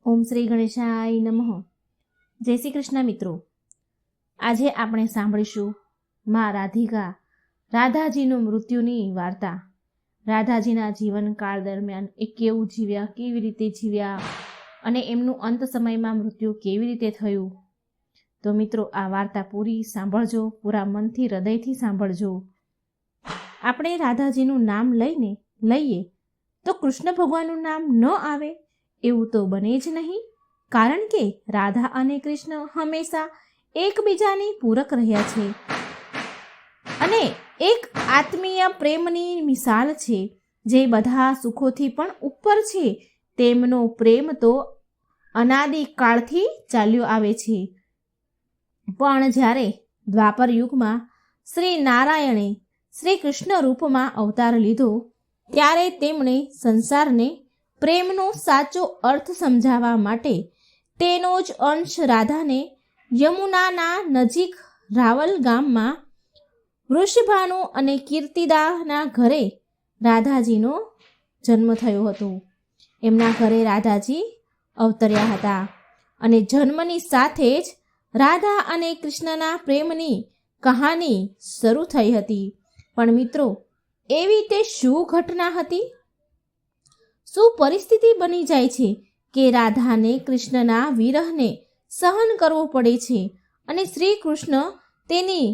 ઓમ શ્રી ગણેશાય નમઃ. જય શ્રી કૃષ્ણ મિત્રો. આજે આપણે સાંભળીશું મા રાધિકા રાધાજીનું મૃત્યુની વાર્તા. રાધાજીના જીવનકાળ દરમિયાન એ કેવું જીવ્યા, કેવી રીતે જીવ્યા અને એમનું અંત સમયમાં મૃત્યુ કેવી રીતે થયું. તો મિત્રો આ વાર્તા પૂરી સાંભળજો, પૂરા મનથી હૃદયથી સાંભળજો. આપણે રાધાજીનું નામ લઈએ તો કૃષ્ણ ભગવાનનું નામ ન આવે એવું તો બને જ નહીં, કારણ કે રાધા અને કૃષ્ણ હંમેશા એકબીજાની પૂરક રહ્યા છે અને એક આત્મીય પ્રેમની મિસાલ છે, જે બધા સુખોથી પણ ઉપર છે. તેમનો પ્રેમ તો અનાદિકાળથી ચાલ્યો આવે છે. પણ જ્યારે દ્વાપર યુગમાં શ્રી નારાયણે શ્રી કૃષ્ણ રૂપમાં અવતાર લીધો, ત્યારે તેમણે સંસારને પ્રેમનો સાચો અર્થ સમજાવવા માટે તેનો જ અંશ રાધાને યમુનાના નજીક રાવલ ગામમાં વૃષભાનુ અને કીર્તિદાના ઘરે રાધાજીનો જન્મ થયો હતો. એમના ઘરે રાધાજી અવતર્યા હતા અને જન્મની સાથે જ રાધા અને કૃષ્ણના પ્રેમની કહાની શરૂ થઈ હતી. પણ મિત્રો, એવી તે શું ઘટના હતી, શું પરિસ્થિતિ બની જાય છે કે રાધાને કૃષ્ણના વિરહને સહન કરવો પડે છે અને શ્રી કૃષ્ણ તેની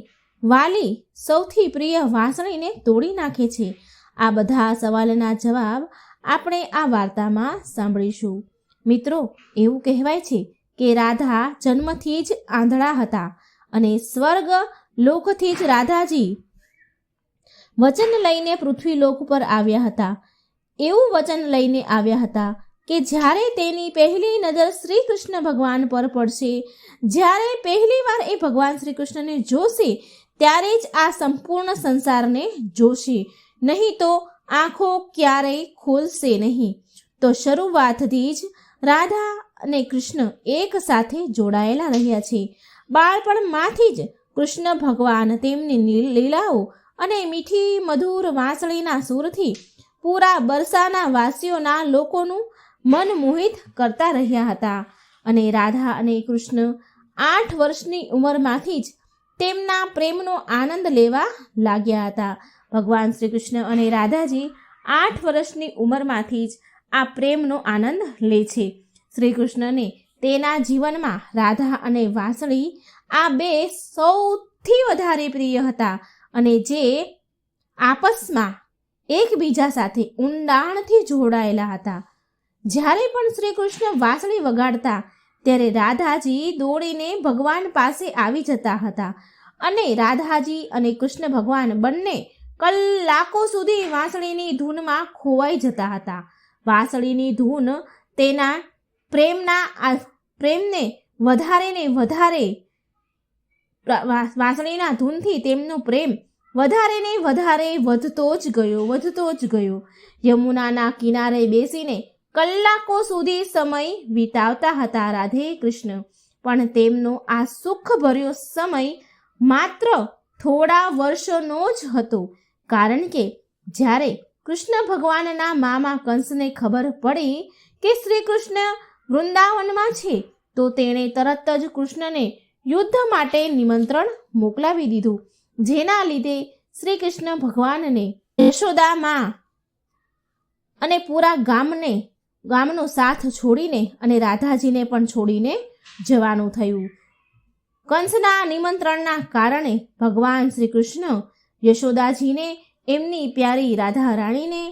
વાલી સૌથી પ્રિય વાંસળીને તોડી નાખે છે? આ બધા સવાલના જવાબ આપણે આ વાર્તામાં સાંભળીશું. મિત્રો, એવું કહેવાય છે કે રાધા જન્મથી જ આંધળા હતા અને સ્વર્ગ લોકથી જ રાધાજી વચન લઈને પૃથ્વી લોક પર આવ્યા હતા. એવું વચન લઈને આવ્યા હતા કે જ્યારે તેની પહેલી નજર શ્રી કૃષ્ણ ભગવાન પર પડશે, જ્યારે પહેલી વાર એ ભગવાન શ્રી કૃષ્ણને જોશે, ત્યારે જ આ સંપૂર્ણ સંસારને જોશે, નહીં તો આંખો ક્યારેય ખોલશે નહીં. તો શરૂઆતથી જ રાધા અને કૃષ્ણ એક સાથે જોડાયેલા રહ્યા છે. બાળપણમાંથી જ કૃષ્ણ ભગવાન તેમની લીલાઓ અને મીઠી મધુર વાંસળીના સૂરથી પૂરા બરસાના વાસીઓના લોકોનું મન મોહિત કરતા રહ્યા હતા. અને રાધા અને કૃષ્ણ 8 વર્ષની ઉંમરમાંથી જ તેમના પ્રેમનો આનંદ લેવા લાગ્યા હતા. ભગવાન શ્રી કૃષ્ણ અને રાધાજી 8 વર્ષની ઉંમરમાંથી જ આ પ્રેમનો આનંદ લે છે. શ્રી કૃષ્ણને તેના જીવનમાં રાધા અને વાંસળી આ બે સૌથી વધારે પ્રિય હતા અને જે આપસમાં એકબીજા સાથે ઊંડાણથી જોડાયેલા હતા. જ્યારે પણ શ્રી કૃષ્ણ વાંસળી વગાડતા, ત્યારે રાધાજી દોડીને ભગવાન પાસે આવી જતા હતા અને રાધાજી અને કૃષ્ણ ભગવાન બંને કલાકો સુધી વાંસળીની ધૂનમાં ખોવાઈ જતા હતા. વાંસળીની ધૂન તેના પ્રેમને વધારે ને વધારે, વાંસળીના ધૂનથી તેમનો પ્રેમ વધારે ને વધારે વધતો જ ગયો. યમુનાના કિનારે બેસીને કલાકો સુધી સમય વિતાવતા હતા રાધે કૃષ્ણ. પણ તેમનો આ સુખભર્યો સમય માત્ર થોડા વર્ષોનો જ હતો, કારણ કે જ્યારે કૃષ્ણ ભગવાનના મામા કંસને ખબર પડી કે શ્રી કૃષ્ણ વૃંદાવનમાં છે, તો તેણે તરત જ કૃષ્ણને યુદ્ધ માટે નિમંત્રણ મોકલાવી દીધું, જેના લીધે શ્રી કૃષ્ણ ભગવાનને યશોદા માં અને પૂરા ગામનો સાથ છોડીને અને રાધાજીને પણ છોડીને જવાનું થયું. કંસના નિમંત્રણના કારણે ભગવાન શ્રી કૃષ્ણ યશોદાજીને, એમની પ્યારી રાધા રાણીને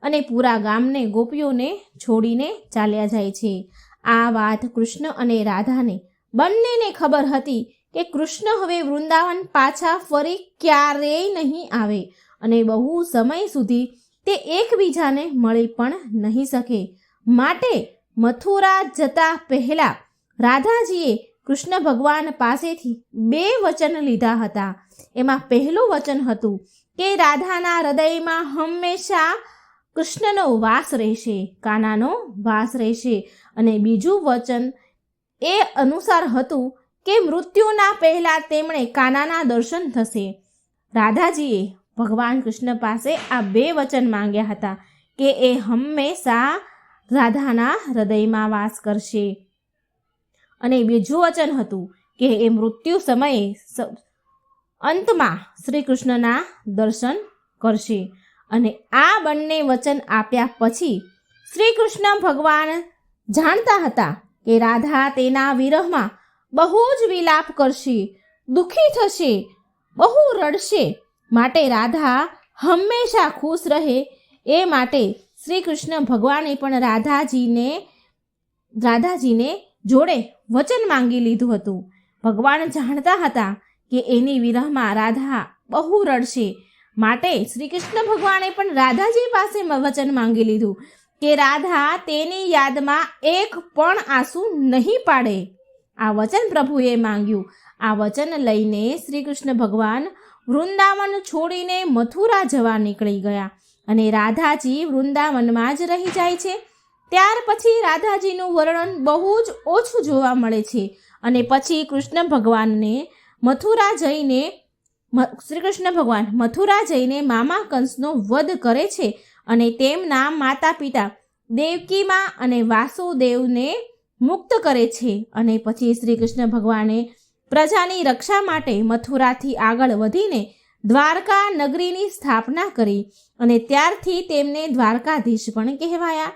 અને પૂરા ગામને ગોપીઓને છોડીને ચાલ્યા જાય છે. આ વાત કૃષ્ણ અને રાધાને બંનેને ખબર હતી કે કૃષ્ણ હવે વૃંદાવન પાછા ફરી ક્યારેય નહીં આવે અને બહુ સમય સુધી તે એકબીજાને મળી પણ નહીં શકે. માટે મથુરા જતા પહેલા રાધાજીએ કૃષ્ણ ભગવાન પાસેથી 2 વચન લીધા હતા. એમાં પહેલું વચન હતું કે રાધાના હૃદયમાં હંમેશા કૃષ્ણનો વાસ રહેશે, કાનાનો વાસ રહેશે. અને બીજું વચન એ અનુસાર હતું કે મૃત્યુના પહેલા તેમણે કાનાના દર્શન થશે. રાધાજીએ ભગવાન કૃષ્ણ પાસે આ 2 વચન માંગ્યા હતા કે એ હંમેશા રાધાના હૃદયમાં વાસ કરશે. અને બીજું વચન હતું કે એ મૃત્યુ સમયે અંતમાં શ્રી કૃષ્ણના દર્શન કરશે. અને આ બંને વચન આપ્યા પછી શ્રી કૃષ્ણ ભગવાન જાણતા હતા કે રાધા તેના વિરહમાં બહુ જ વિલાપ કરશે, દુઃખી થશે, બહુ રડશે. માટે રાધા હંમેશા ખુશ રહે એ માટે શ્રી કૃષ્ણ ભગવાને પણ રાધાજીને જોડે વચન માંગી લીધું હતું. ભગવાન જાણતા હતા કે એની વિરહમાં રાધા બહુ રડશે. માટે શ્રી કૃષ્ણ ભગવાને પણ રાધાજી પાસે વચન માંગી લીધું કે રાધા તેની યાદમાં એક પણ આંસુ નહીં પાડે. આ વચન પ્રભુએ માંગ્યું. આ વચન લઈને શ્રી કૃષ્ણ ભગવાન વૃંદાવન છોડીને મથુરા જવા નીકળી ગયા અને રાધાજી વૃંદાવનમાં જ રહી જાય છે. ત્યાર પછી રાધાજીનું વર્ણન બહુ જ ઓછું જોવા મળે છે. અને પછી કૃષ્ણ ભગવાનને શ્રી કૃષ્ણ ભગવાન મથુરા જઈને મામા કંસનો વધ કરે છે અને તેમના માતા પિતા દેવકીમાં અને વાસુદેવને મુક્ત કરે છે. અને પછી શ્રી કૃષ્ણ ભગવાને પ્રજાની રક્ષા માટે મથુરાથી આગળ વધીને દ્વારકા નગરીની સ્થાપના કરી અને ત્યારથી તેમને દ્વારકાધીશ પણ કહેવાયા.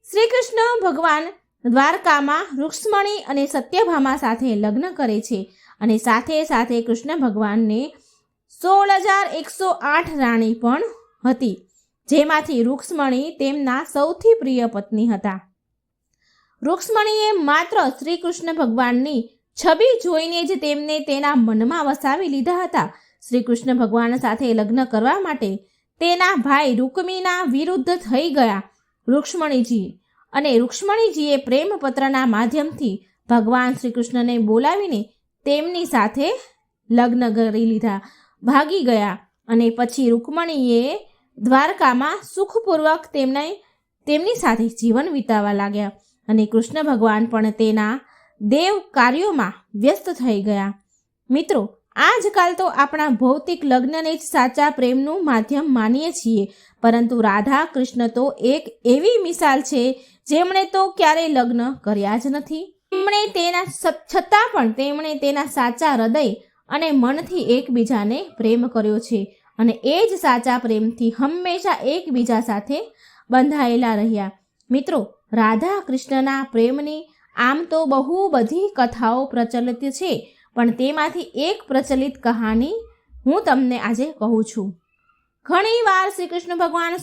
શ્રી કૃષ્ણ ભગવાન દ્વારકામાં રૂક્ષ્મણી અને સત્યભામા સાથે લગ્ન કરે છે અને સાથે સાથે કૃષ્ણ ભગવાનને 16,108 રાણી પણ હતી, જેમાંથી રૂક્ષ્મણી તેમના સૌથી પ્રિય પત્ની હતા. રૂક્ષ્મણીએ માત્ર શ્રી કૃષ્ણ ભગવાનની છબી જોઈને જ તેમને તેના મનમાં વસાવી લીધા હતા. શ્રી કૃષ્ણ ભગવાન સાથે લગ્ન કરવા માટે તેના ભાઈ રૂકમીના વિરુદ્ધ થઈ ગયા રૂક્ષ્મણીજી. અને રૂક્ષ્મણીજીએ પ્રેમપત્રના માધ્યમથી ભગવાન શ્રી કૃષ્ણને બોલાવીને તેમની સાથે લગ્ન કરી લીધા, ભાગી ગયા. અને પછી રૂકમણીએ દ્વારકામાં સુખપૂર્વક તેમની સાથે જીવન વિતાવવા લાગ્યા અને કૃષ્ણ ભગવાન પણ તેના દેવ કાર્યોમાં વ્યસ્ત થઈ ગયા. મિત્રો, આજકાલ તો આપણા ભૌતિક લગ્નને જ સાચા પ્રેમનું માધ્યમ માનીએ છીએ, પરંતુ રાધા કૃષ્ણ તો એક એવી મિસાલ છે જેમણે તો ક્યારેય લગ્ન કર્યા જ નથી. છતાં પણ તેમણે તેના સાચા હૃદય અને મનથી એકબીજાને પ્રેમ કર્યો છે અને એ જ સાચા પ્રેમથી હંમેશા એકબીજા સાથે બંધાયેલા રહ્યા. મિત્રો, રાધા કૃષ્ણના પ્રેમની આમ તો બહુ બધી કથાઓ પ્રચલિત છે, પણ તેમાંથી એક પ્રચલિત કહાની હું તમને આજે કહું છું. ઘણી વાર શ્રી કૃષ્ણ ભગવાન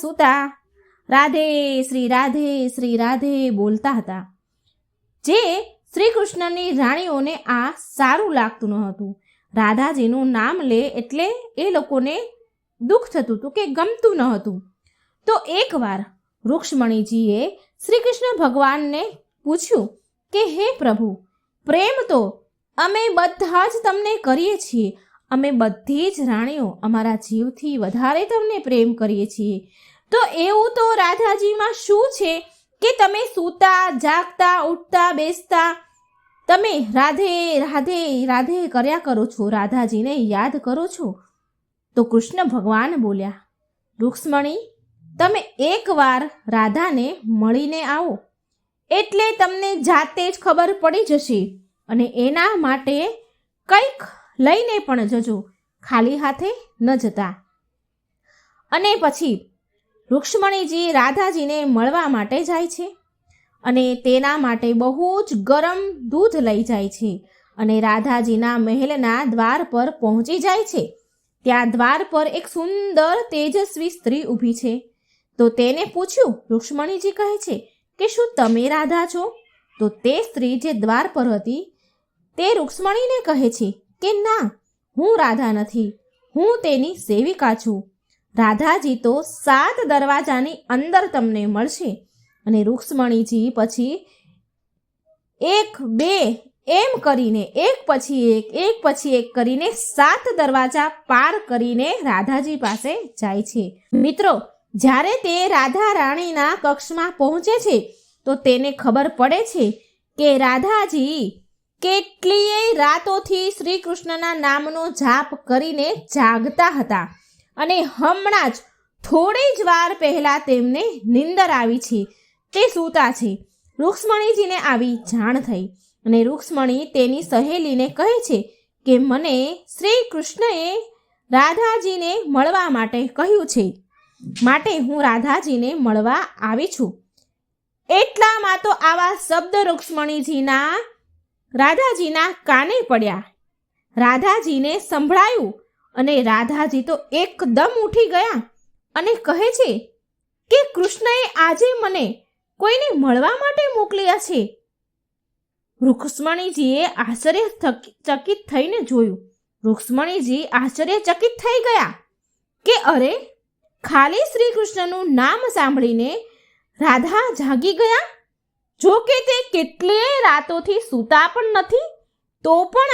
સૂતા રાધે શ્રી રાધે બોલતા હતા, જે શ્રી કૃષ્ણની રાણીઓને આ સારું લાગતું ન હતું. રાધાજીનું નામ લે એટલે એ લોકોને દુઃખ થતું હતું કે ગમતું ન હતું. તો એકવાર રૂક્ષ્મણીજીએ શ્રી કૃષ્ણ ભગવાનને પૂછ્યું કે હે પ્રભુ, પ્રેમ તો અમે બધા જ તમને કરીએ છીએ. અમે બધી જ રાણીઓ અમારા જીવથી વધારે તમને પ્રેમ કરીએ છીએ. તો એવું તો રાધાજીમાં શું છે કે તમે સૂતા જાગતા ઉઠતા બેસતા તમે રાધે રાધે રાધે કર્યા કરો છો, રાધાજીને યાદ કરો છો? તો કૃષ્ણ ભગવાન બોલ્યા, રૂક્ષ્મણી, તમે એકવાર રાધાને મળીને આવો એટલે તમને જાતે જ ખબર પડી જશે. અને એના માટે કંઈક લઈને પણ જજો, ખાલી હાથે ન જતા. અને પછી રૂક્ષ્મણીજી રાધાજીને મળવા માટે જાય છે અને તેના માટે બહુ જ ગરમ દૂધ લઈ જાય છે અને રાધાજીના મહેલના દ્વાર પર પહોંચી જાય છે. ત્યાં દ્વાર પર એક સુંદર તેજસ્વી સ્ત્રી ઊભી છે. તો તેને પૂછ્યું, રૂક્ષ્મણીજી કહે છે કે શું તમે રાધા છો? તો તે સ્ત્રી જે દ્વાર પર હતી તે રૂક્ષ્મણીને કહે છે કે ના, હું રાધા નથી, હું તેની સેવિકા છું. રાધાજી તો 7 દરવાજાની અંદર તમને મળશે. અને રૂક્ષ્મણીજી પછી 1 2 એમ કરીને એક પછી એક કરીને 7 દરવાજા પાર કરીને રાધાજી પાસે જાય છે. મિત્રો, જ્યારે તે રાધા રાણીના કક્ષમાં પહોંચે છે તો તેને ખબર પડે છે કે રાધાજી કેટલીય રાતોથી શ્રી કૃષ્ણના નામનો જાપ કરીને જાગતા હતા અને હમણાં જ થોડી જ વાર પહેલા તેમને નિંદર આવી છે. તે સૂતા છે. રૂક્ષ્મણીજીને આવી જાણ થઈ અને રૂક્ષ્મણી તેની સહેલીને કહે છે કે મને શ્રી કૃષ્ણએ રાધાજીને મળવા માટે કહ્યું છે, માટે હું રાધાજીને મળવા આવી છું. એટલામાં તો આવા શબ્દ રૂક્ષ્મણીજીના રાધાજીના કાને પડ્યા. રાધાજીને સંભળાયું અને રાધાજી તો એકદમ ઉઠી ગયા અને કહે છે કે કૃષ્ણએ આજે મને કોઈને મળવા માટે મોકલ્યા છે. રૂક્ષ્મણીજીએ આશ્ચર્યચકિત થઈને જોયું. રૂક્ષ્મણીજી આશ્ચર્યચકિત થઈ ગયા કે અરે, ખાલી શ્રી કૃષ્ણનું નામ સાંભળીને રાધા જાગી ગયા. જો કે તે કેટલીય રાતોથી સૂતા પણ નથી, તો પણ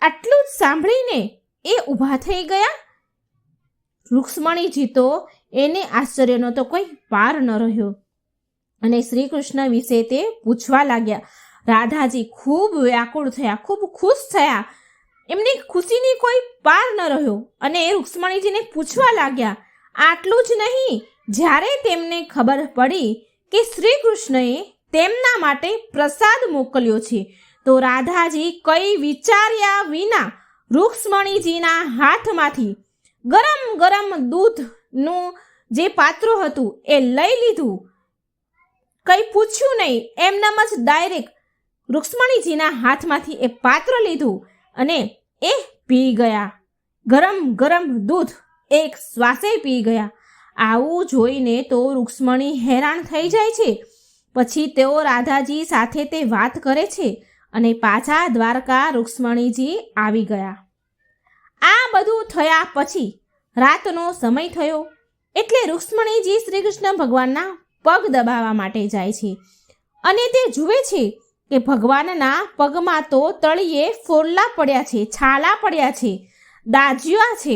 આટલું જ સાંભળીને એ ઊભા થઈ ગયા. રૂક્ષ્મણીજી તો એને આશ્ચર્યનો તો કોઈ પાર ન રહ્યો અને શ્રી કૃષ્ણ વિશે તે પૂછવા લાગ્યા. રાધાજી ખૂબ વ્યાકુળ થયા, ખૂબ ખુશ થયા. એમની ખુશીની કોઈ પાર ન રહ્યો અને રૂક્ષ્મણીજીને પૂછવા લાગ્યા. આટલું જ નહીં, જ્યારે તેમને ખબર પડી કે શ્રી કૃષ્ણએ તેમના માટે પ્રસાદ મોકલ્યો છે, તો રાધાજી કંઈ વિચાર્યા વિના રૂક્ષ્મણીજીના હાથમાંથી ગરમ ગરમ દૂધનું જે પાત્ર હતું એ લઈ લીધું. કંઈ પૂછ્યું નહીં, એમનામ જ ડાયરેક્ટ રૂક્ષ્મણીજીના હાથમાંથી એ પાત્ર લીધું અને એ પી ગયા. ગરમ ગરમ દૂધ એક શ્વાસે પી ગયા. આવું જોઈને તો રૂક્ષ્મણી હેરાન થઈ જાય છે. પછી તેઓ રાધાજી સાથે તે વાત કરે છે અને પાછા દ્વારકા રૂક્ષ્મણીજી આવી ગયા. આ બધું થયા પછી રાતનો સમય થયો એટલે રૂક્ષ્મણીજી શ્રી કૃષ્ણ ભગવાનના પગ દબાવવા માટે જાય છે અને તે જુએ છે કે ભગવાનના પગમાં તો તળિયે ફોલ્લા પડ્યા છે, છાલા પડ્યા છે, દાજ્યા છે,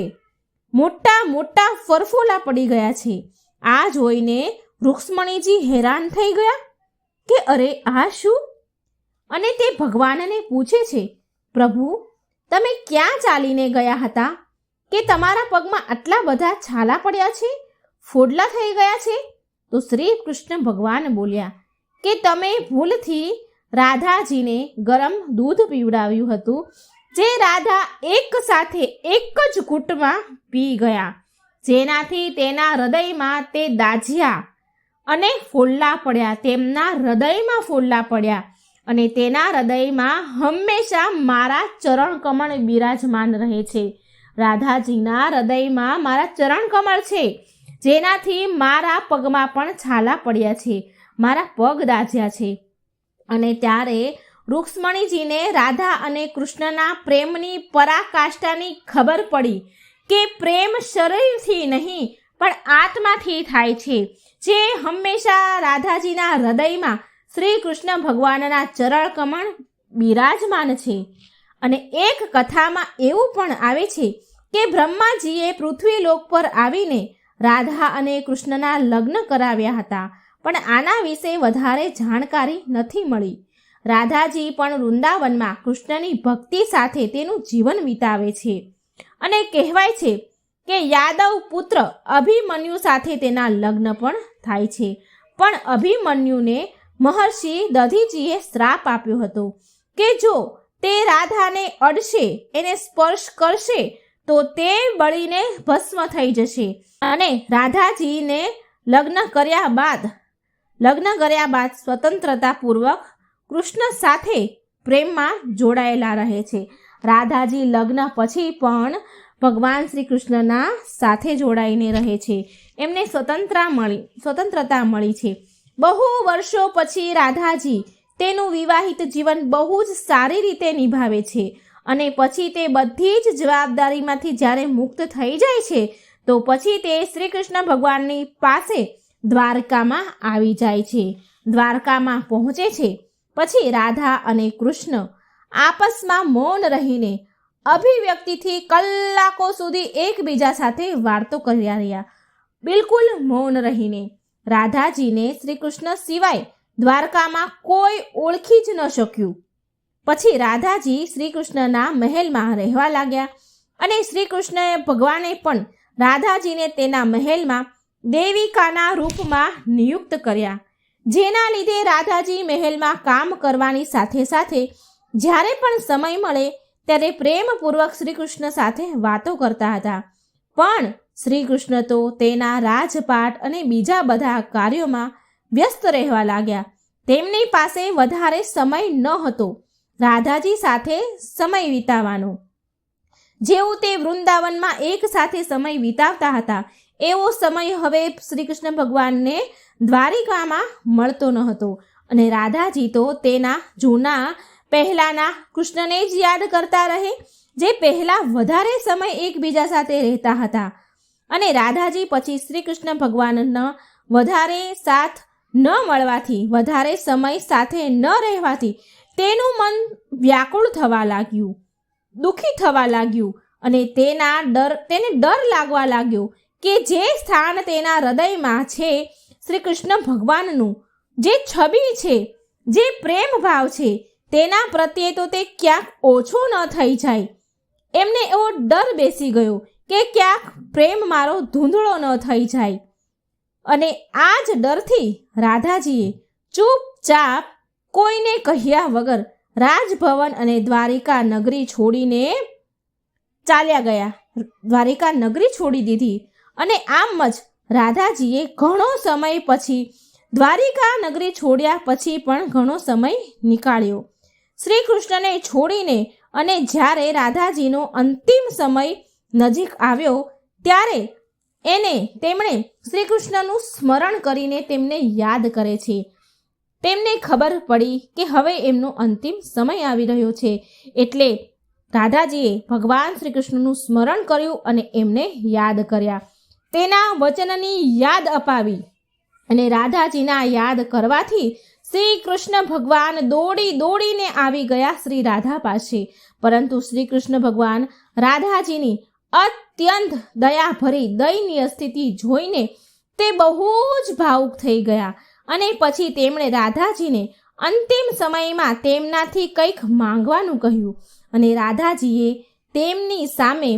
મોટા મોટા ફરફોલા પડી ગયા છે. આ જોઈને રૂક્ષ્મણીજી હેરાન થઈ ગયા કે અરે, આ શું? અને તે ભગવાનને પૂછે છે, પ્રભુ, તમે ક્યાં ચાલીને ગયા હતા કે તમારા પગમાં આટલા બધા છાલા પડ્યા છે, ફોડલા થઈ ગયા છે? તો શ્રી કૃષ્ણ ભગવાન બોલ્યા કે તમે ભૂલથી રાધાજીને ગરમ દૂધ પીવડાવ્યું હતું, જે રાધા એક સાથે એક જ ઘૂંટમાં પી ગયા, જેનાથી તેના હૃદયમાં તે દાઝ્યા અને ફોલ્લા પડ્યા. તેમના હૃદયમાં ફોલ્લા પડ્યા અને તેના હૃદયમાં હંમેશા મારા ચરણ કમળ બિરાજમાન રહે છે. રાધાજીના હૃદયમાં મારા ચરણ કમળ છે, જેનાથી મારા પગમાં પણ છાલા પડ્યા છે, મારા પગ દાઝ્યા છે. અને ત્યારે રૂક્ષ્મણીજીને રાધા અને કૃષ્ણના પ્રેમની પરાકાષ્ઠાની ખબર પડી કે પ્રેમ શરીરથી નહીં પણ આત્માથી થાય છે, જે હંમેશા રાધાજીના હૃદયમાં શ્રી કૃષ્ણ ભગવાનના ચરણ કમળ બિરાજમાન છે. અને એક કથામાં એવું પણ આવે છે કે બ્રહ્માજીએ પૃથ્વીલોક પર આવીને રાધા અને કૃષ્ણના લગ્ન કરાવ્યા હતા, પણ આના વિશે વધારે જાણકારી નથી મળી. રાધાજી પણ વૃંદાવનમાં કૃષ્ણની ભક્તિ સાથે તેનું જીવન વિતાવે છે અને કહેવાય છે કે યાદવ પુત્ર અભિમન્યુ સાથે તેના લગ્ન પણ થાય છે. પણ અભિમન્યુને મહર્ષિ દધીજીએ શ્રાપ આપ્યો હતો કે જો તે રાધાને અડશે, એને સ્પર્શ કરશે તો તે બળીને ભસ્મ થઈ જશે. અને રાધાજીને લગ્ન કર્યા બાદ સ્વતંત્રતાપૂર્વક કૃષ્ણ સાથે પ્રેમમાં જોડાયેલા રહે છે. રાધાજી લગ્ન પછી પણ ભગવાન શ્રી કૃષ્ણના સાથે જોડાઈને રહે છે. એમને સ્વતંત્રતા મળી છે. બહુ વર્ષો પછી રાધાજી તેનું વિવાહિત જીવન બહુ જ સારી રીતે નિભાવે છે અને પછી તે બધી જ જવાબદારીમાંથી જ્યારે મુક્ત થઈ જાય છે તો પછી તે શ્રી કૃષ્ણ ભગવાનની પાસે દ્વારકામાં આવી જાય છે. દ્વારકામાં પહોંચે છે. પછી રાધા અને કૃષ્ણ આપસમાં મૌન રહીને અભિવ્યક્તિથી કલાકો સુધી એકબીજા સાથે વાર્તો કર્યા રહ્યા. બિલકુલ મૌન રહીને રાધાજીને શ્રી કૃષ્ણ સિવાય દ્વારકામાં કોઈ ઓળખી જ ન શક્યું. પછી રાધાજી શ્રી કૃષ્ણના મહેલમાં રહેવા લાગ્યા અને શ્રી કૃષ્ણએ ભગવાને પણ રાધાજીને તેના મહેલમાં દેવિકાના રૂપમાં નિયુક્ત કર્યા. જેના લીધે રાધાજી મહેલમાં કામ કરવાની સાથે સાથે જ્યારે પણ સમય મળે ત્યારે પ્રેમપૂર્વક શ્રી કૃષ્ણ સાથે વાતો કરતા હતા. પણ શ્રી કૃષ્ણ તો તેના રાજપાટ અને બીજા બધા કાર્યોમાં વ્યસ્ત રહેવા લાગ્યા. તેમની પાસે વધારે સમય ન હતો રાધાજી સાથે સમય વિતાવવાનો. જેવું તે વૃંદાવનમાં એક સાથે સમય વિતાવતા હતા એવો સમય હવે શ્રી કૃષ્ણ ભગવાનને દ્વારિકામાં મળતો ન હતો. અને રાધાજી તો તેના જૂના પહેલાના કૃષ્ણને જ યાદ કરતા રહે, જે પહેલા વધારે સમય એકબીજા સાથે રહેતા હતા. અને રાધાજી પછી શ્રી કૃષ્ણ ભગવાનના વધારે સાથ ન મળવાથી, વધારે સમય સાથે ન રહેવાથી તેનું મન વ્યાકુળ થવા લાગ્યું, દુઃખી થવા લાગ્યું. અને તેને ડર લાગવા લાગ્યો કે જે સ્થાન તેના હૃદયમાં છે શ્રી કૃષ્ણ ભગવાનનું, જે છબી છે, જે પ્રેમ ભાવ છે, તેના પ્રત્યે તો તે ક્યાંક ઓછું ન થઈ જાય. એમને એવો ડર બેસી ગયો કે ક્યાંક પ્રેમ મારો ધૂંધળો ન થઈ જાય. અને આ જ ડરથી રાધાજીએ ચૂપચાપ કોઈને કહ્યા વગર રાજભવન અને દ્વારિકા નગરી છોડીને ચાલ્યા ગયા. દ્વારિકા નગરી છોડી દીધી. અને આમ જ રાધાજીએ ઘણો સમય પછી દ્વારિકા નગરી છોડ્યા પછી પણ ઘણો સમય નીકાળ્યો શ્રી કૃષ્ણને છોડીને. અને જ્યારે રાધાજીનો અંતિમ સમય નજીક આવ્યો ત્યારે તેમણે શ્રી કૃષ્ણનું સ્મરણ કરીને તેમને યાદ કરે છે. તેમને ખબર પડી કે હવે એમનો અંતિમ સમય આવી રહ્યો છે. એટલે રાધાજીએ ભગવાન શ્રી કૃષ્ણનું સ્મરણ કર્યું અને એમને યાદ કર્યા, તેના વચનની યાદ અપાવી. અને રાધાજીના યાદ કરવાથી શ્રી કૃષ્ણ ભગવાન દોડીને આવી ગયા શ્રી રાધા પાસે. પરંતુ શ્રી કૃષ્ણ ભગવાન રાધાજીની અત્યંત દયાભરી દયનીય સ્થિતિ જોઈને તે બહુ જ ભાવુક થઈ ગયા. અને પછી તેમણે રાધાજીને અંતિમ સમયમાં તેમનાથી કંઈક માંગવાનું કહ્યું. અને રાધાજીએ તેમની સામે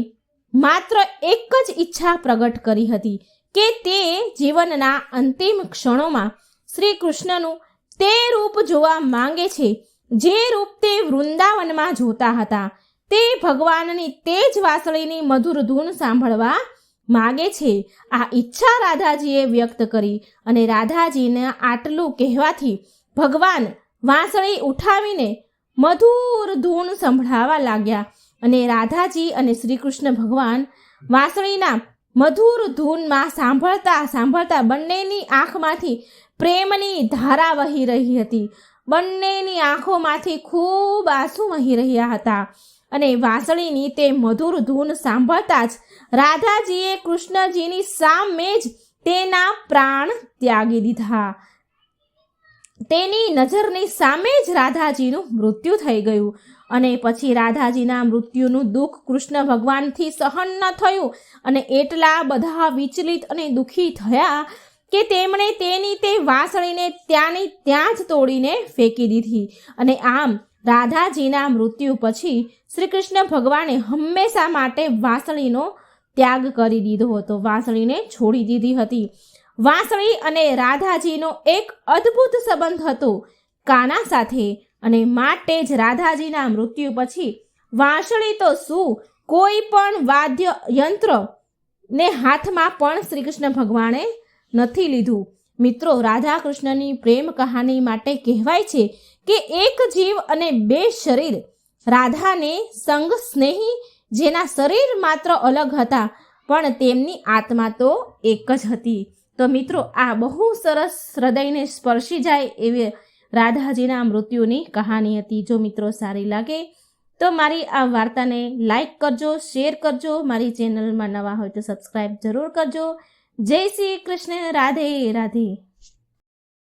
માત્ર એક જ ઈચ્છા પ્રગટ કરી હતી કે તે જીવનના અંતિમ ક્ષણોમાં શ્રી કૃષ્ણનું તે રૂપ જોવા માંગે છે જે રૂપ તે વૃંદાવનમાં જોતા હતા. તે ભગવાનની તે જ વાંસળીની મધુર ધૂન સાંભળવા માગે છે. આ ઈચ્છા રાધાજીએ વ્યક્ત કરી. અને રાધાજીને આટલું કહેવાથી ભગવાન વાંસળી ઉઠાવીને મધુર ધૂન સંભળાવા લાગ્યા. અને રાધાજી અને શ્રી કૃષ્ણ ભગવાન વાંસળીના મધુર ધૂનમાં સાંભળતા બંનેની આંખમાંથી પ્રેમની ધારા વહી રહી હતી. બંનેની આંખોમાંથી ખૂબ આંસુ વહી રહ્યા હતા. અને વાંસળીની તે મધુર ધૂન સાંભળતા જ રાધાજીએ કૃષ્ણજીની સામે જ તેના પ્રાણ ત્યાગી દીધા. તેની નજરની સામે જ રાધાજીનું મૃત્યુ થઈ ગયું. અને પછી રાધાજીના મૃત્યુનું દુઃખ કૃષ્ણ ભગવાનથી સહન ન થયું. અને એટલા બધા વિચલિત અને દુઃખી થયા કે તેમણે તેની તે વાંસળીને ત્યાંની ત્યાં જ તોડીને ફેંકી દીધી. અને આમ રાધાજીના મૃત્યુ પછી શ્રી કૃષ્ણ ભગવાને હંમેશા માટે વાંસળીનો ત્યાગ કરી દીધો હતો, વાંસળીને છોડી દીધી હતી. વાંસળી અને રાધાજીનો એક અદ્ભુત સંબંધ હતો કાના સાથે. અને માટે જ રાધાજીના મૃત્યુ પછી વાંસળી તો શું, કોઈ પણ વાદ્ય યંત્ર ને હાથમાં પણ શ્રી કૃષ્ણ ભગવાને નથી લીધું. મિત્રો, રાધા કૃષ્ણની પ્રેમ કહાની માટે કહેવાય છે કે એક જીવ અને બે શરીર. રાધાને સંગ સ્નેહી, જેના શરીર માત્ર અલગ હતા પણ તેમની આત્મા તો એક જ હતી. તો મિત્રો, આ બહુ સરસ હૃદયને સ્પર્શી જાય એવી રાધાજીના મૃત્યુની કહાની હતી. જો મિત્રો સારી લાગે તો મારી આ વાર્તાને લાઈક કરજો, શેર કરજો. મારી ચેનલમાં નવા હોય તો સબસ્ક્રાઈબ જરૂર કરજો. જય શ્રી કૃષ્ણ. રાધે રાધે.